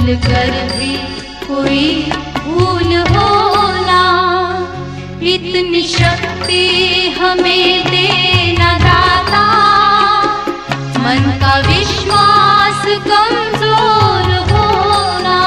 भूल कर भी कोई भूल होना, इतनी शक्ति हमें देना दाता, मन का विश्वास कमजोर होना।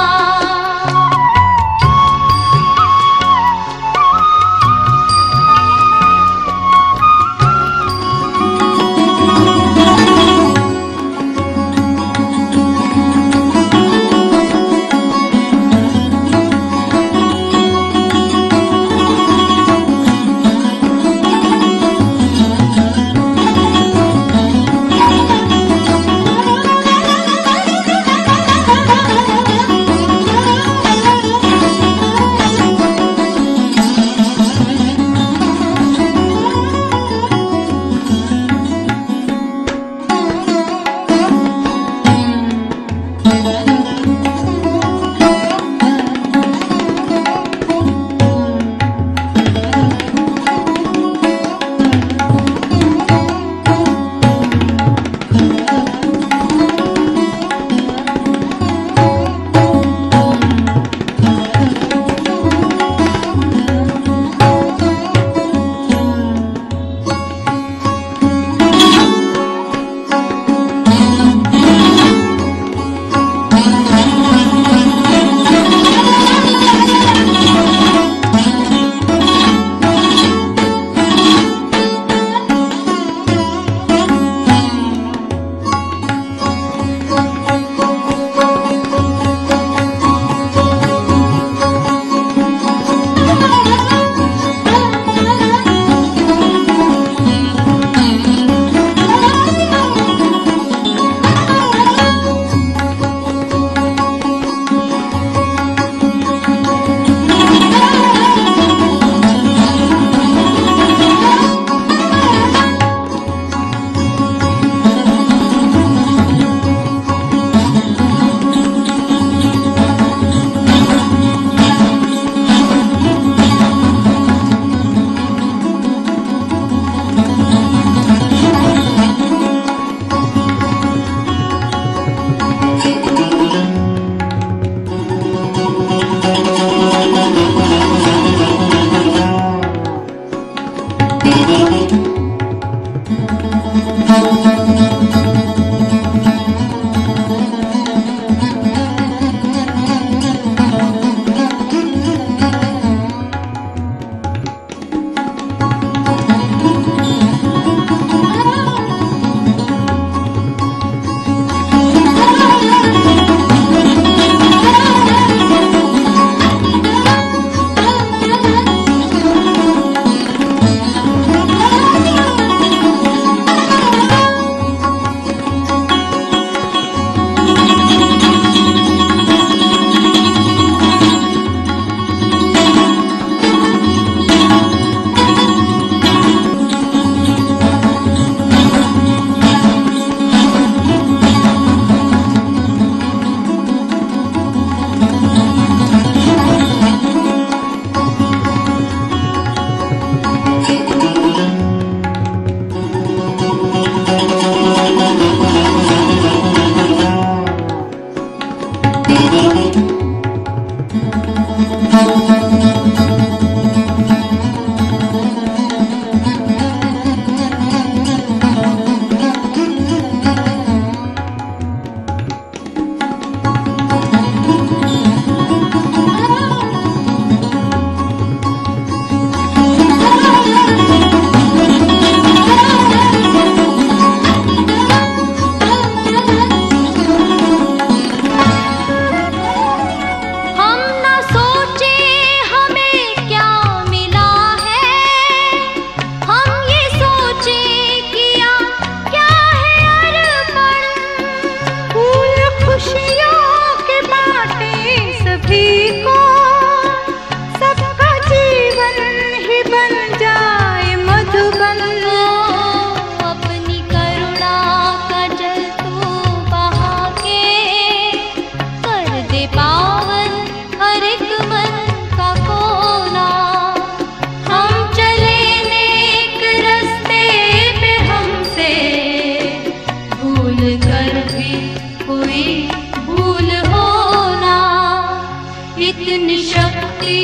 इतनी शक्ति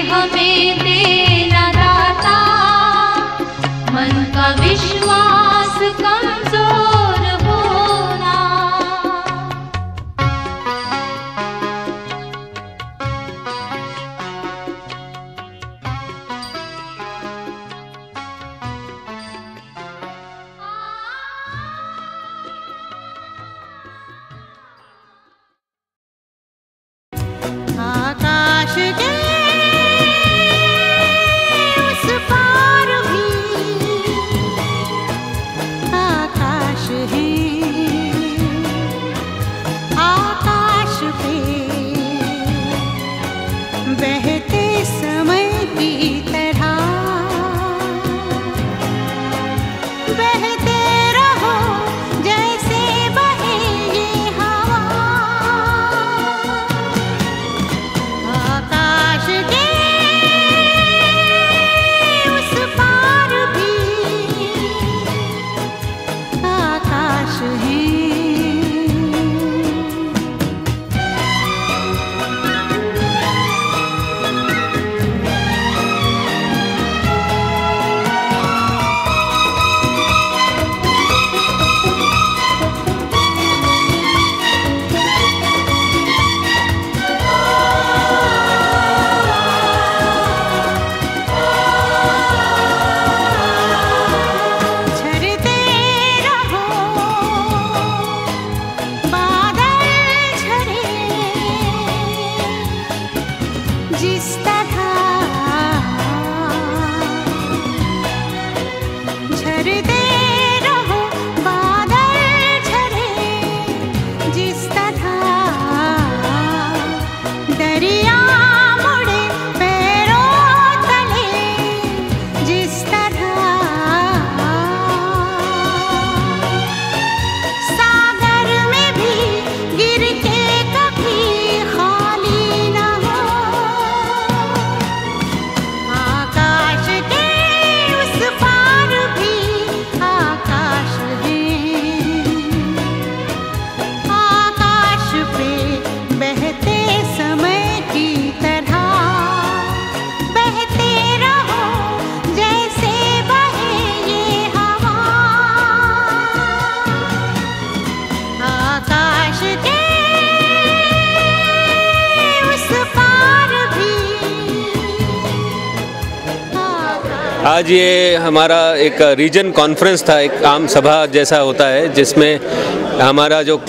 हमें देना दाता, मन का विश्वास कमजोर होना। आकाश के उस पार भी आकाश है, आकाश पे बहते समय की तरह बहते रहो जैसे बहे ये हवा। आकाश के उस पार भी आकाश है। झरते रहो बादल झरे जिस तरह, झरते रहो बादल झरे जिस तरह, दरिया मुड़े पैरों तले जिस तरह, सागर में भी गिर के कभी खाली न हो। आकाश के उस पार भी आकाश है, आकाश पे बहते समय की तरह बहते रहो जैसे बहे ये हवा। आकाश के उस पार भी आकाश। आज ये हमारा एक रीजन कॉन्फ्रेंस था, एक आम सभा जैसा होता है जिसमें हमारा जो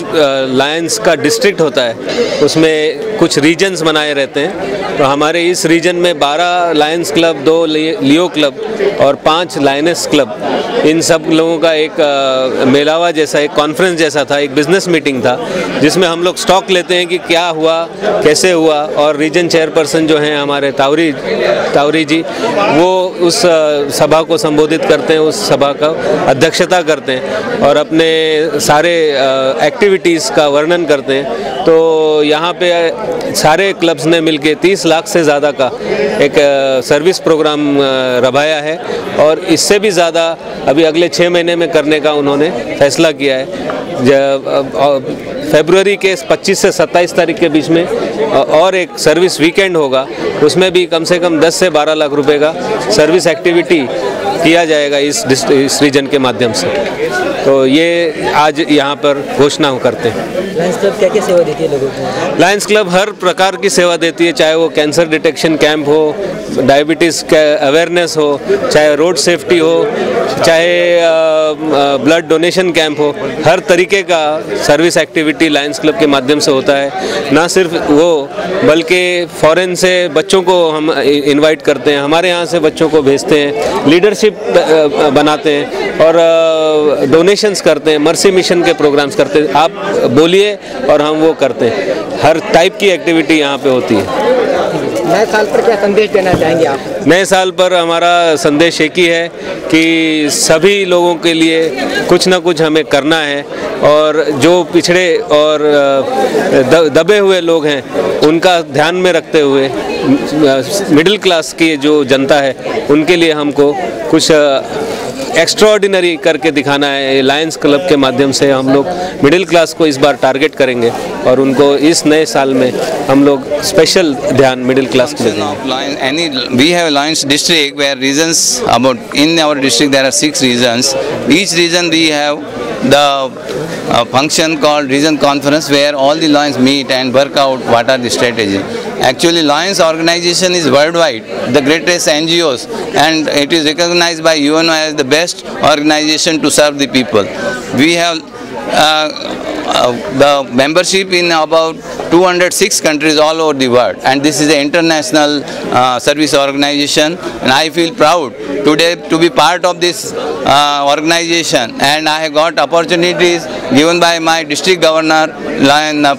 लायंस का डिस्ट्रिक्ट होता है उसमें कुछ रीजन्स बनाए रहते हैं। तो हमारे इस रीजन में 12 लायंस क्लब, 2 लियो क्लब और 5 लायनेस क्लब, इन सब लोगों का एक मेलावा जैसा, एक कॉन्फ्रेंस जैसा था, एक बिजनेस मीटिंग था जिसमें हम लोग स्टॉक लेते हैं कि क्या हुआ, कैसे हुआ। और रीजन चेयरपर्सन जो हैं हमारे तावरी जी, वो उस सभा को संबोधित करते हैं, उस सभा का अध्यक्षता करते हैं और अपने सारे एक्टिविटीज़ का वर्णन करते हैं। तो यहाँ पे सारे क्लब्स ने मिलके 30 लाख से ज़्यादा का एक सर्विस प्रोग्राम रभाया है और इससे भी ज़्यादा अभी अगले 6 महीने में करने का उन्होंने फैसला किया है। फरवरी के 25 से 27 तारीख के बीच में और एक सर्विस वीकेंड होगा, उसमें भी कम से कम 10 से 12 लाख रुपए का सर्विस एक्टिविटी किया जाएगा इस रीजन के माध्यम से। तो ये आज यहाँ पर घोषणा करते हैं। लायंस क्लब क्या क्या सेवा देती है लोगों को? लायंस क्लब हर प्रकार की सेवा देती है, चाहे वो कैंसर डिटेक्शन कैंप हो, डायबिटीज़ का अवेयरनेस हो, चाहे रोड सेफ्टी हो, चाहे ब्लड डोनेशन कैंप हो। हर तरीके का सर्विस एक्टिविटी लायंस क्लब के माध्यम से होता है। ना सिर्फ वो बल्कि फॉरेन से बच्चों को हम इनवाइट करते हैं, हमारे यहाँ से बच्चों को भेजते हैं, लीडरशिप बनाते हैं और डोनेशंस करते हैं, मर्सी मिशन के प्रोग्राम्स करते हैं। आप बोलिए और हम वो करते हैं। हर टाइप की एक्टिविटी यहाँ पे होती है। नए साल पर क्या संदेश देना चाहेंगे आप? नए साल पर हमारा संदेश एक ही है कि सभी लोगों के लिए कुछ ना कुछ हमें करना है और जो पिछड़े और दबे हुए लोग हैं उनका ध्यान में रखते हुए मिडिल क्लास की जो जनता है उनके लिए हमको कुछ एक्स्ट्राऑर्डिनरी करके दिखाना है। लायंस क्लब के माध्यम से हम लोग मिडिल क्लास को इस बार टारगेट करेंगे और उनको इस नए साल में हम लोग स्पेशल ध्यान मिडिल क्लास को देंगे। We have Lions district where regions in our district there are 6 regions. Each region we have the function called region conference where all the Lions meet and work out what are the strategy. Actually, Lions organization is worldwide, the greatest NGOs, and it is recognized by UNO as the best organization to serve the people. We have the membership in about 206 countries all over the world, and this is an international service organization, and I feel proud today to be part of this organization, and I have got opportunities given by my district governor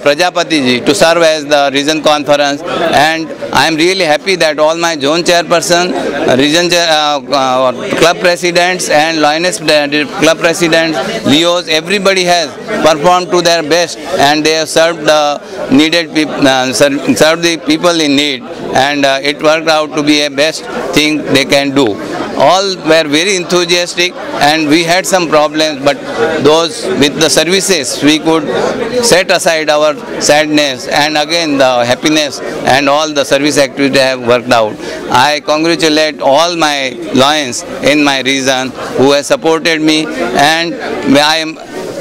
Prajapati ji to serve as the region conference, and I am really happy that all my zone chairperson, region club presidents and Lioness club presidents, Leos, everybody has performed to their best, and they have served the needed people, served the people in need, and it worked out to be a best thing they can do. All were very enthusiastic, and we had some problems, but those with the services we could set aside our sadness, and again the happiness and all the service activities have worked out. I congratulate all my Lions in my region who have supported me, and I am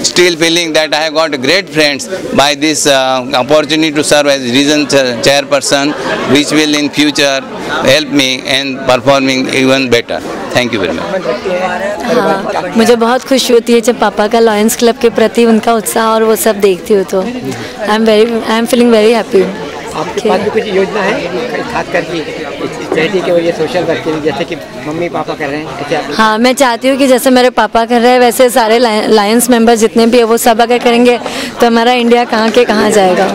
still feeling that I have got great friends by this opportunity to serve as region chairperson, which will in future help me in performing even better. Thank you very much. हाँ, मुझे बहुत खुशी होती है जब पापा का Lions club के प्रति उनका उत्साह और वो सब देखती हूँ, तो I am feeling very happy. आपके पास भी कुछ योजना है खास करके चैरिटी के वजह सोशल वर्क के लिए, जैसे कि मम्मी पापा कर रहे हैं? हाँ, मैं चाहती हूँ कि जैसे मेरे पापा कर रहे हैं वैसे सारे लायंस मेंबर जितने भी है वो सब अगर करेंगे तो हमारा इंडिया कहाँ के कहाँ जाएगा।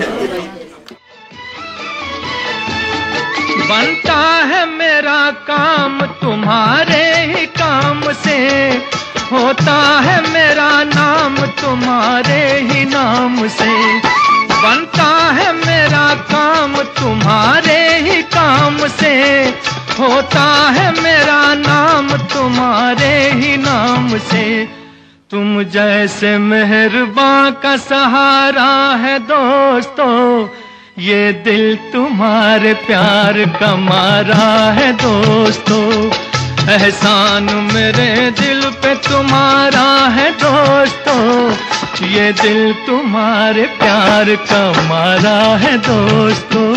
बनता है मेरा काम तुम्हारे ही काम से, होता है मेरा नाम तुम्हारे ही नाम से। बनता है मेरा काम तुम्हारे ही काम से, होता है मेरा नाम तुम्हारे ही नाम से। तुम जैसे मेहरबान का सहारा है दोस्तों, ये दिल तुम्हारे प्यार का मारा है दोस्तों। एहसान मेरे दिल पे तुम्हारा है दोस्तों, ये दिल तुम्हारे प्यार का मारा है दोस्तों।